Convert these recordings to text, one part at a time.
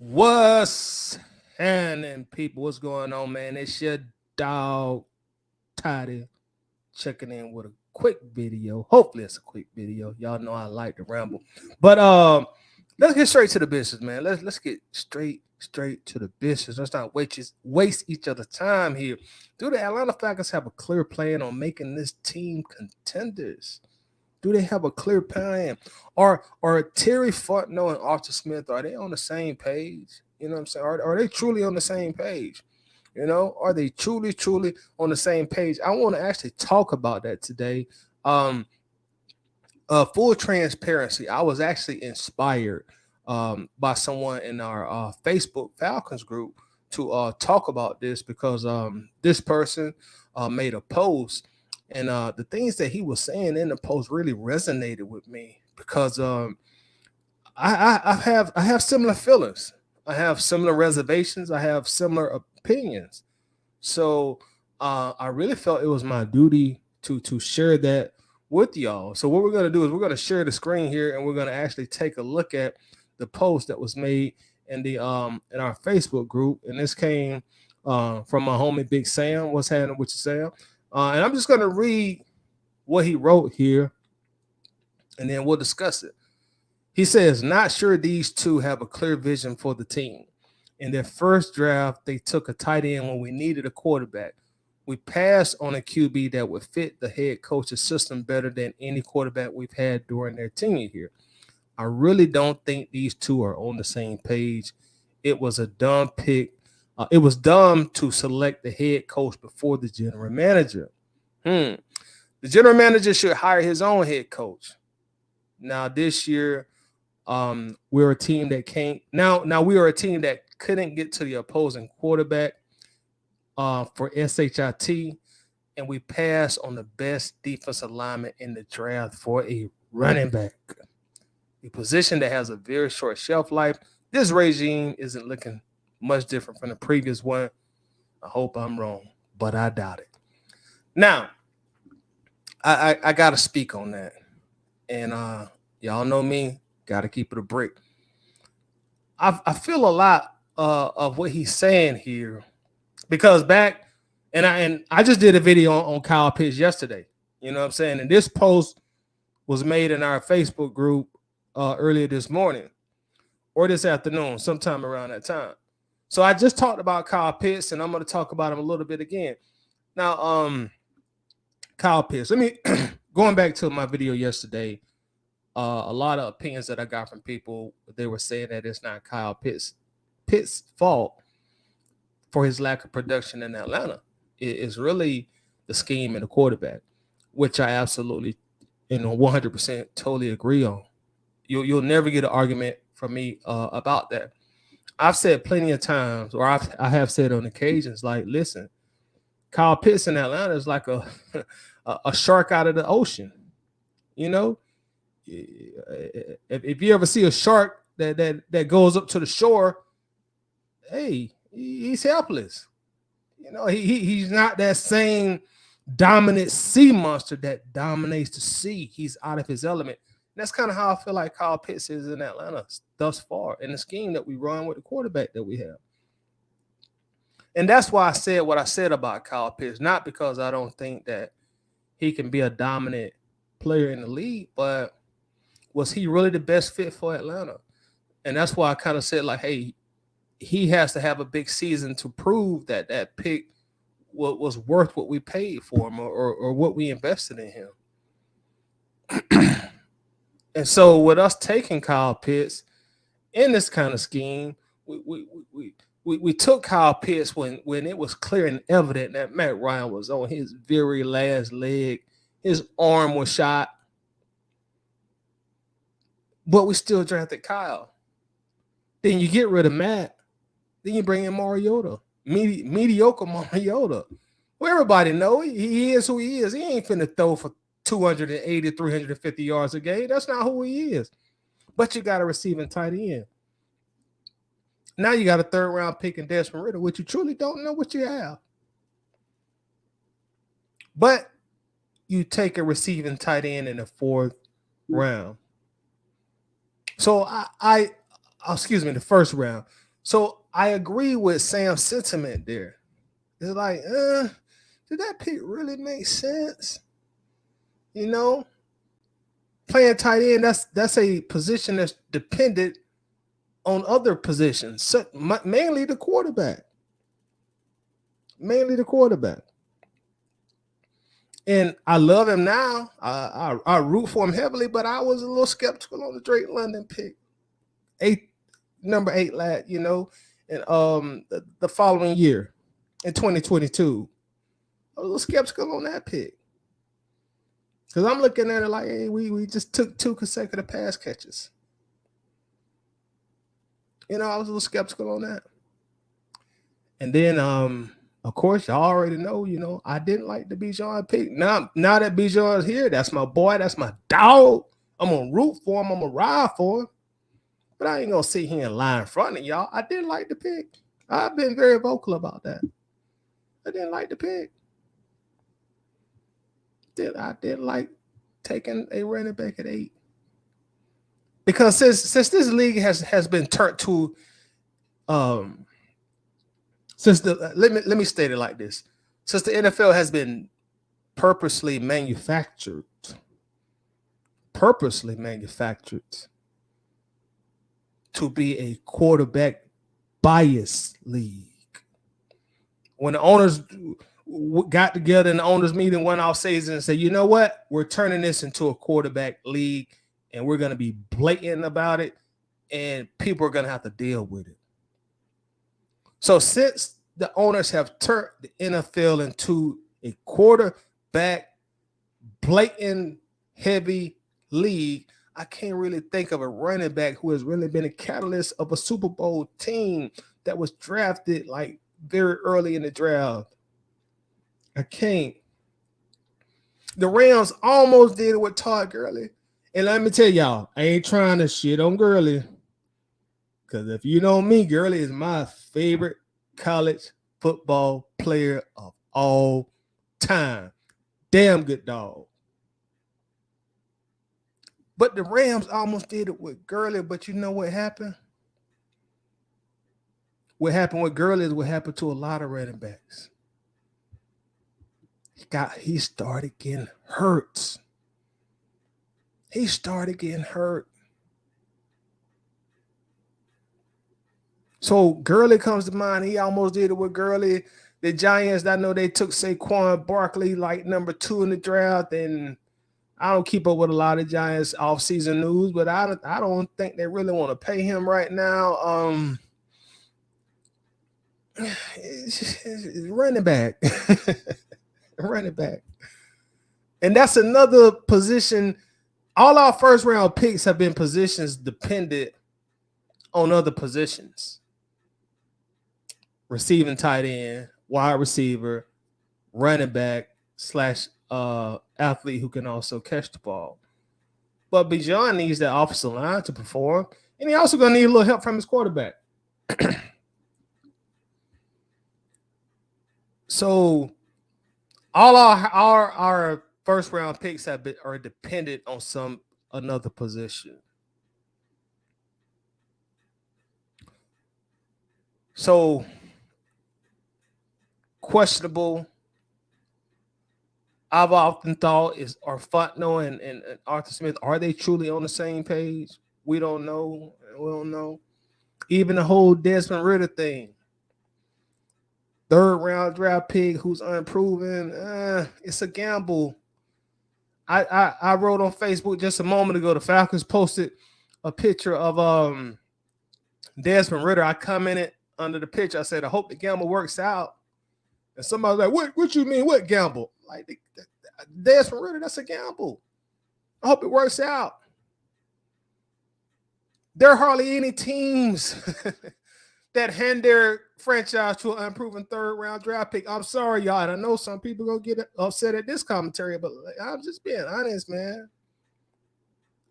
What's happening, people? What's going on, man? It's your dog, Toddy, checking in with a quick video. Hopefully, it's a quick video. Y'all know I like to ramble, but let's get straight to the business, man. Let's get straight to the business. Let's not waste each other's time here. Do the Atlanta Falcons have a clear plan on making this team contenders? Do they have a clear plan? Are Terry Fontenot and Arthur Smith, are they on the same page? You know what I'm saying? Are they truly on the same page? Are they truly on the same page? I want to actually talk about that today. Um, Full transparency, I was actually inspired by someone in our Facebook Falcons group to talk about this because this person made a post, and the things that he was saying in the post really resonated with me because I have similar feelings, I have similar reservations, I have similar opinions. So I really felt it was my duty to share that with y'all. So what we're gonna do is we're gonna share the screen here, and we're gonna actually take a look at the post that was made in the in our Facebook group, and this came from my homie Big Sam. What's happening with you, Sam? And I'm just gonna read what he wrote here, and then we'll discuss it. He says, "Not sure these two have a clear vision for the team. In their first draft, they took a tight end when we needed a quarterback. We passed on a QB that would fit the head coach's system better than any quarterback we've had during their tenure here. I really don't think these two are on the same page. It was a dumb pick. It was dumb to select the head coach before the general manager. The general manager should hire his own head coach. Now this year, we're a team that can't. Now we are a team that couldn't get to the opposing quarterback for SHIT, and we passed on the best defensive lineman in the draft for a running back, a position that has a very short shelf life. This regime isn't looking much different from the previous one. I hope I'm wrong, but I doubt it. Now, I gotta speak on that, and y'all know me, gotta keep it a brick. I feel a lot of what he's saying here because back and I just did a video on Kyle Pitts yesterday. You know what I'm saying? And this post was made in our Facebook group earlier this morning or this afternoon, sometime around that time. So I just talked about Kyle Pitts, and I'm going to talk about him a little bit again. Now, Kyle Pitts. Let me going back to my video yesterday. A lot of opinions that I got from people, they were saying that it's not Kyle Pitts' fault for his lack of production in Atlanta. It is really the scheme and the quarterback, which I absolutely, 100% totally agree on. You'll never get an argument from me about that. I've said plenty of times, or I have said on occasions, like, listen, Kyle Pitts in Atlanta is like a a shark out of the ocean. You know, if you ever see a shark that goes up to the shore, hey, he's helpless. He's not that same dominant sea monster that dominates the sea. He's out of his element. That's kind of how I feel like Kyle Pitts is in Atlanta thus far in the scheme that we run with the quarterback that we have. And that's why I said what I said about Kyle Pitts, not because I don't think that he can be a dominant player in the league, but was he really the best fit for Atlanta? And that's why I kind of said, like, hey, he has to have a big season to prove that that pick was worth what we paid for him or what we invested in him. And so with us taking Kyle Pitts in this kind of scheme, we took Kyle Pitts when it was clear and evident that Matt Ryan was on his very last leg. His arm was shot. But we still drafted Kyle. Then you get rid of Matt. Then you bring in Mariota. Mediocre Mariota. Well, everybody know he is who he is. He ain't finna throw for 280, 350 yards a game. That's not who he is. But you got a receiving tight end. Now you got a third round pick in Desmond Ridder, which you truly don't know what you have. But you take a receiving tight end in the fourth round. So the first round. So I agree with Sam's sentiment there. It's like, did that pick really make sense? You know, playing tight end, that's a position that's dependent on other positions, so, mainly the quarterback. Mainly the quarterback. And I love him now. I root for him heavily, but I was a little skeptical on the Drake London pick. Number 8 lad, and the following year in 2022. I was a little skeptical on that pick. Because I'm looking at it like, hey, we just took 2 consecutive pass catches. I was a little skeptical on that. And then of course, y'all already know, I didn't like the Bijan pick. Now that Bijan is here, that's my boy, that's my dog. I'm gonna root for him, I'm gonna ride for him. But I ain't gonna sit here and lie in front of y'all. I didn't like the pick. I've been very vocal about that. I didn't like the pick. I didn't like taking a running back at 8. Because since this league has been turned to since let me state it like this. Since the NFL has been purposely manufactured to be a quarterback bias league. When the owners got together in the owners meeting one off season and said, you know what, we're turning this into a quarterback league and we're going to be blatant about it and people are going to have to deal with it. So since the owners have turned the NFL into a quarterback blatant heavy league, I can't really think of a running back who has really been a catalyst of a Super Bowl team that was drafted like very early in the draft. I can't. The Rams almost did it with Todd Gurley. And let me tell y'all, I ain't trying to shit on Gurley. Because if you know me, Gurley is my favorite college football player of all time. Damn good dog. But the Rams almost did it with Gurley, but you know what happened? What happened with Gurley is what happened to a lot of running backs. He started getting hurt. He started getting hurt. So Gurley comes to mind. He almost did it with Gurley. The Giants, I know they took Saquon Barkley like number 2 in the draft, and I don't keep up with a lot of Giants offseason news, but I don't think they really want to pay him right now. It's running back. Running back. And that's another position. All our first round picks have been positions dependent on other positions. Receiving tight end, wide receiver, running back / athlete who can also catch the ball. But Bijan needs that offensive line to perform, and he also going to need a little help from his quarterback. So all our first round picks are dependent on another position. So questionable. I've often thought are Fontenot and Arthur Smith, are they truly on the same page? We don't know. Even the whole Desmond Ridder thing. 3rd round draft pick who's unproven. It's a gamble. I wrote on Facebook just a moment ago. The Falcons posted a picture of Desmond Ridder. I commented under the picture. I said, I hope the gamble works out. And somebody was like, what you mean? What gamble? Like Desmond Ridder, that's a gamble. I hope it works out. There are hardly any teams that hand their franchise to an unproven 3rd round draft pick. I'm sorry, y'all. And I know some people gonna get upset at this commentary, but I'm just being honest, man.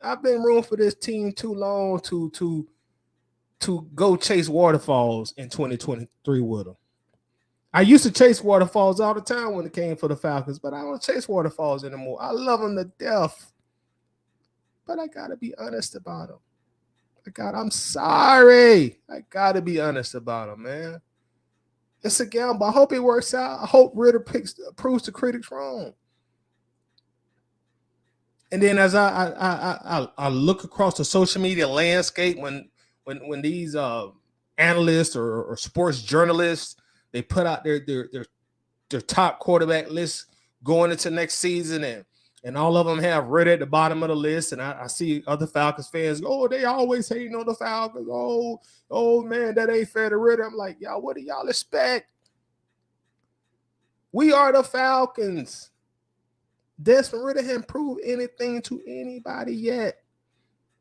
I've been rooting for this team too long to go chase waterfalls in 2023 with them. I used to chase waterfalls all the time when it came for the Falcons, but I don't chase waterfalls anymore. I love them to death, but I gotta be honest about them. I'm sorry. I gotta be honest about him, man. It's a gamble. I hope it works out. I hope Ritter proves the critics wrong. And then as I look across the social media landscape when these analysts or sports journalists, they put out their top quarterback list going into next season, and all of them have Ritter at the bottom of the list. And I see other Falcons fans, they always hating on the Falcons. Oh man, that ain't fair to Ritter. I'm like, y'all, what do y'all expect? We are the Falcons. Desmond Ritter hasn't proved anything to anybody yet.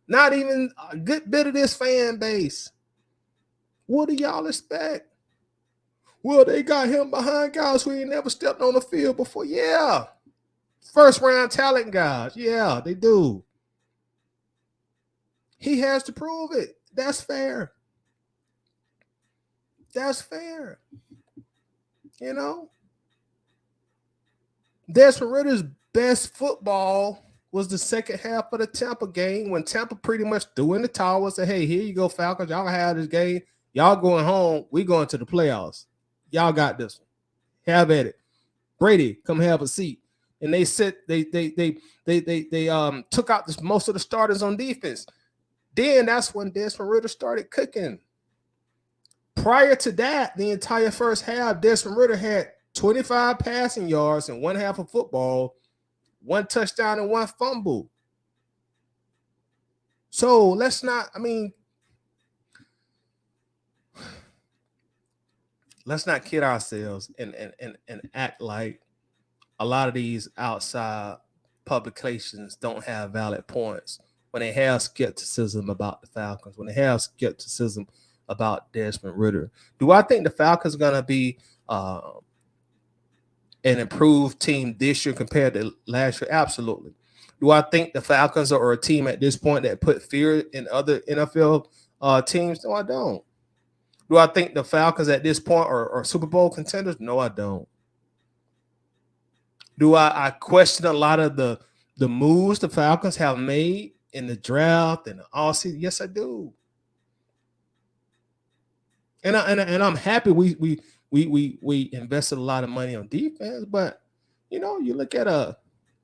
Not even a good bit of this fan base. What do y'all expect? Well, they got him behind guys who ain't never stepped on the field before. Yeah. First round talent guys. Yeah, they do. He has to prove it. That's fair. That's fair. You know? Desmond Ritter's best football was the second half of the Tampa game when Tampa pretty much threw in the towel and said, hey, here you go, Falcons. Y'all have this game. Y'all going home. We going to the playoffs. Y'all got this one. Have at it. Brady, come have a seat. And they said they took out most of the starters on defense. Then that's when Desmond Ritter started cooking. Prior to that, the entire first half, Desmond Ritter had 25 passing yards and one half of football, one touchdown and one fumble. So let's not kid ourselves and act like a lot of these outside publications don't have valid points when they have skepticism about the Falcons, when they have skepticism about Desmond Ritter. Do I think the Falcons are going to be an improved team this year compared to last year? Absolutely. Do I think the Falcons are a team at this point that put fear in other NFL teams? No, I don't. Do I think the Falcons at this point are Super Bowl contenders? No, I don't. Do I question a lot of the moves the Falcons have made in the draft and the offseason? Yes, I do. And I'm happy we invested a lot of money on defense, but you look at a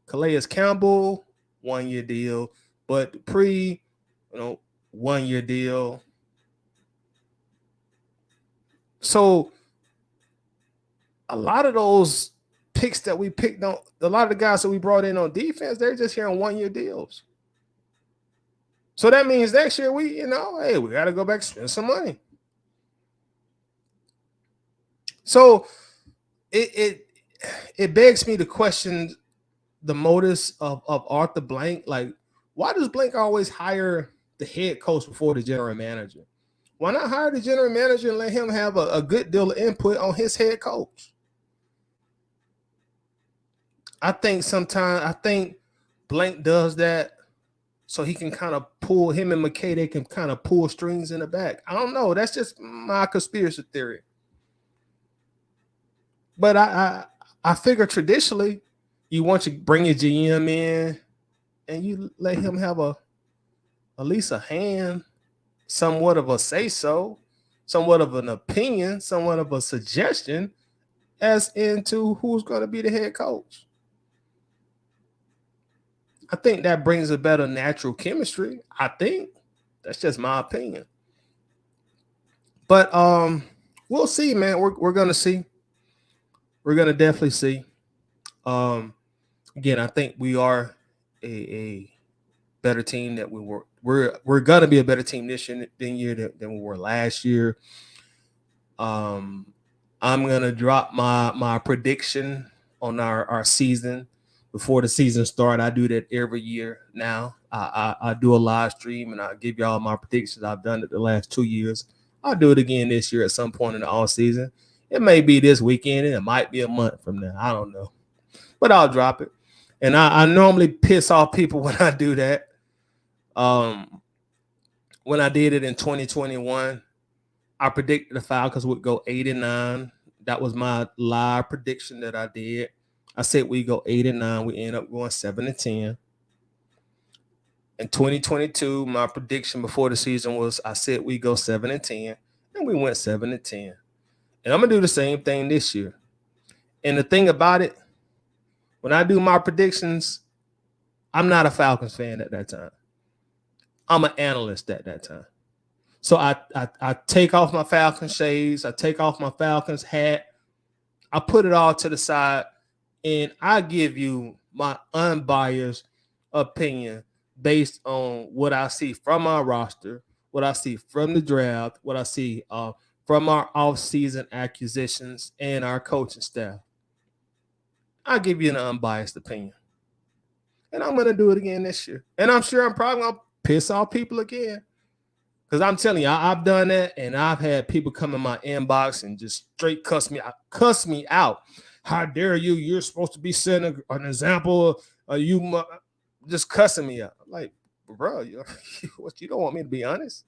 Calais Campbell 1-year deal, but Dupree, 1-year deal. So a lot of those picks that we picked on, a lot of the guys that we brought in on defense, they're just here on 1-year deals. So that means next year we got to go back and spend some money. So it begs me to question the motives of Arthur Blank. Like, why does Blank always hire the head coach before the general manager? Why not hire the general manager and let him have a good deal of input on his head coach? I think Blank does that so he can kind of pull him and McKay. They can kind of pull strings in the back. I don't know. That's just my conspiracy theory. But I figure traditionally, you want to bring your GM in and you let him have at least a hand, somewhat of a say-so, somewhat of an opinion, somewhat of a suggestion as into who's going to be the head coach. I think that brings a better natural chemistry. I think that's just my opinion. But we'll see, man. We're going to see. We're going to definitely see. Again, I think we are a better team that we were. We're going to be a better team this year than we were last year. I'm going to drop my prediction on our season before the season starts. I do that every year now. I do a live stream and I give y'all my predictions. I've done it the last 2 years. I'll do it again this year at some point in the off season. It may be this weekend and it might be a month from now. I don't know. But I'll drop it. And I normally piss off people when I do that. When I did it in 2021, I predicted the Falcons would go 8-9. That was my live prediction that I did. I said we go 8-9. We end up going 7-10. In 2022, my prediction before the season was I said we go 7-10, and we went 7-10. And I'm gonna do the same thing this year. And the thing about it, when I do my predictions, I'm not a Falcons fan at that time. I'm an analyst at that time. So I take off my Falcons shades, I take off my Falcons hat, I put it all to the side, and I give you my unbiased opinion based on what I see from our roster, what I see from the draft, what I see from our offseason acquisitions and our coaching staff. I'll give you an unbiased opinion. And I'm going to do it again this year. And I'm sure I'm probably going to piss off people again. Because I'm telling you, I've done that, and I've had people come in my inbox and just straight cuss me out. How dare you? You're supposed to be setting an example. You just cussing me out. I'm like, bro, what, you don't want me to be honest?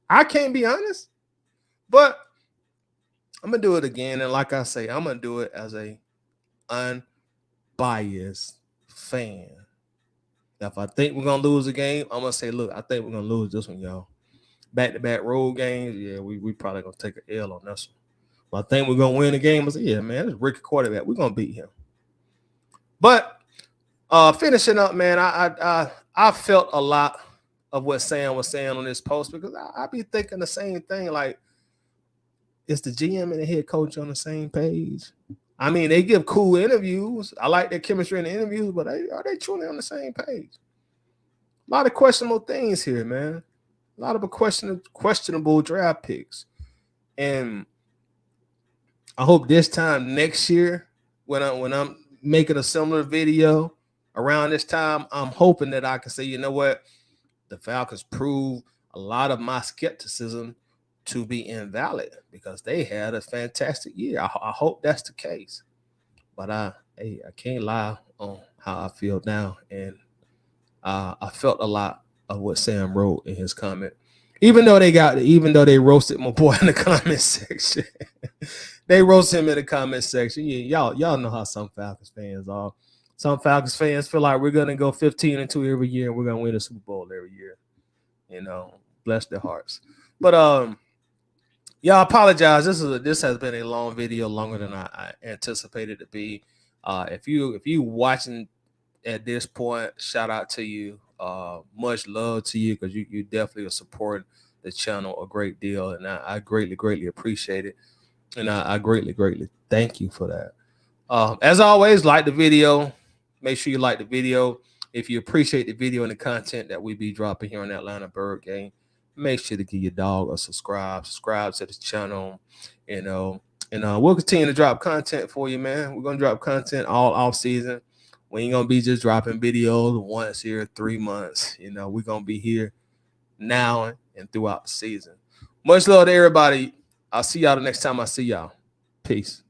I can't be honest. But I'm going to do it again. And like I say, I'm going to do it as a unbiased fan. Now, if I think we're going to lose a game, I'm going to say, look, I think we're going to lose this one, y'all. Back-to-back road games, yeah, we probably going to take an L on this one. But I think we're going to win the game. I said, yeah, man, it's Ricky quarterback. We're going to beat him. But finishing up, man, I felt a lot of what Sam was saying on this post because I be thinking the same thing. Like, is the GM and the head coach on the same page? I mean, they give cool interviews. I like their chemistry in the interviews, but are they truly on the same page? A lot of questionable things here, man. A lot of questionable draft picks. And I hope this time next year, when I'm making a similar video around this time, I'm hoping that I can say, you know what, the Falcons proved a lot of my skepticism to be invalid because they had a fantastic year. I hope that's the case. But I can't lie on how I feel now. And I felt a lot of what Sam wrote in his comment. Even though they roasted my boy in the comment section. They roast him in the comment section. Yeah, y'all know how some Falcons fans are. Some Falcons fans feel like we're gonna go 15-2 every year and we're gonna win a Super Bowl every year. You know, bless their hearts. But yeah, I apologize. This has been a long video, longer than I anticipated it to be. If you watching at this point, shout out to you. Much love to you because you definitely are supporting the channel a great deal, and I greatly appreciate it, and I greatly thank you for that. As always, like the video. Make sure you like the video. If you appreciate the video and the content that we be dropping here on Atlanta Bird Game, make sure to give your dog a subscribe to the channel, you know, and we'll continue to drop content for you, man. We're gonna drop content all off season. We ain't gonna be just dropping videos once here 3 months. You know, we're gonna be here now and throughout the season. Much love to everybody. I'll see y'all the next time I see y'all. Peace.